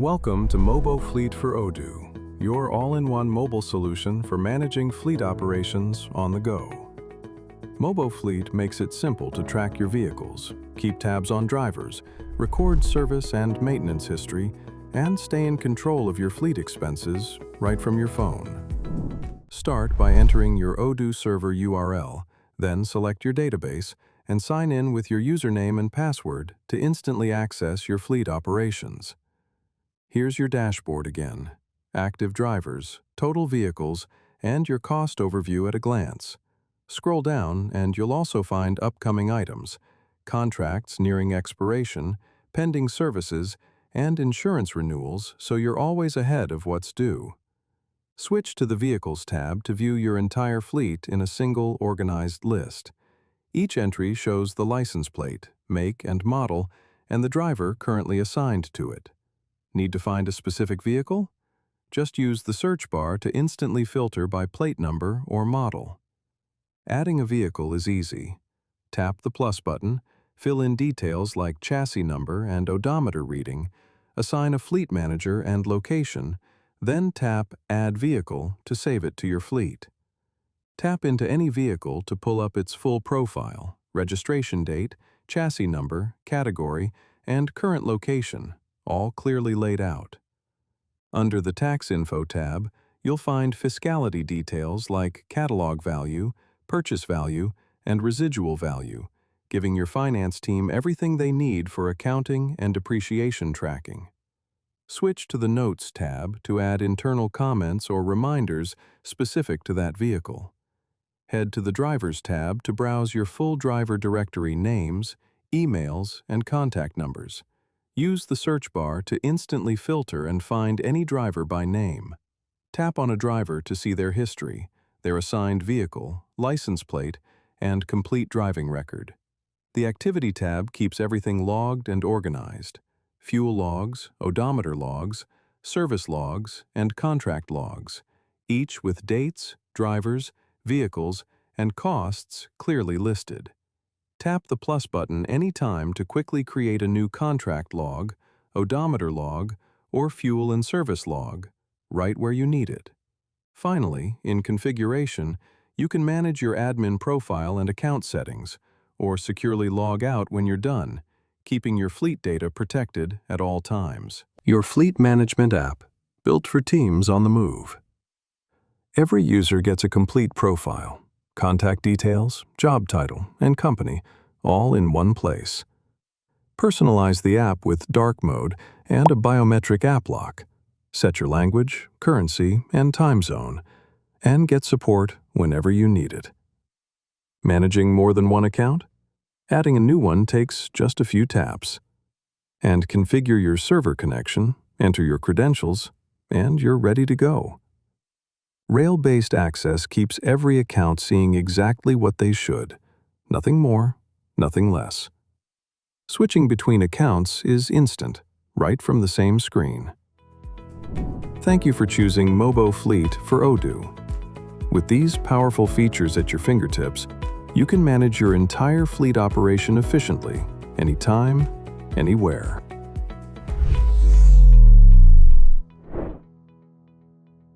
Welcome to Mobo Fleet for Odoo, your all-in-one mobile solution for managing fleet operations on the go. Mobo Fleet makes it simple to track your vehicles, keep tabs on drivers, record service and maintenance history, and stay in control of your fleet expenses right from your phone. Start by entering your Odoo server URL, then select your database and sign in with your username and password to instantly access your fleet operations. Here's your dashboard again. Active drivers, total vehicles, and your cost overview at a glance. Scroll down and you'll also find upcoming items, contracts nearing expiration, pending services, and insurance renewals, so you're always ahead of what's due. Switch to the Vehicles tab to view your entire fleet in a single organized list. Each entry shows the license plate, make and model, and the driver currently assigned to it. Need to find a specific vehicle? Just use the search bar to instantly filter by plate number or model. Adding a vehicle is easy. Tap the plus button, fill in details like chassis number and odometer reading, assign a fleet manager and location, then tap Add Vehicle to save it to your fleet. Tap into any vehicle to pull up its full profile, registration date, chassis number, category, and current location, all clearly laid out. Under the Tax Info tab, you'll find fiscality details like catalog value, purchase value, and residual value, giving your finance team everything they need for accounting and depreciation tracking. Switch to the Notes tab to add internal comments or reminders specific to that vehicle. Head to the Drivers tab to browse your full driver directory names, emails, and contact numbers. Use the search bar to instantly filter and find any driver by name. Tap on a driver to see their history, their assigned vehicle, license plate, and complete driving record. The Activity tab keeps everything logged and organized: fuel logs, odometer logs, service logs, and contract logs, each with dates, drivers, vehicles, and costs clearly listed. Tap the plus button anytime to quickly create a new contract log, odometer log, or fuel and service log, right where you need it. Finally, in Configuration, you can manage your admin profile and account settings, or securely log out when you're done, keeping your fleet data protected at all times. Your fleet management app, built for teams on the move. Every user gets a complete profile, contact details, job title, and company, all in one place. Personalize the app with dark mode and a biometric app lock. Set your language, currency, and time zone, and get support whenever you need it. Managing more than one account? Adding a new one takes just a few taps. And configure your server connection, enter your credentials, and you're ready to go. Rail-based access keeps every account seeing exactly what they should. Nothing more, nothing less. Switching between accounts is instant, right from the same screen. Thank you for choosing Mobo Fleet for Odoo. With these powerful features at your fingertips, you can manage your entire fleet operation efficiently, anytime, anywhere.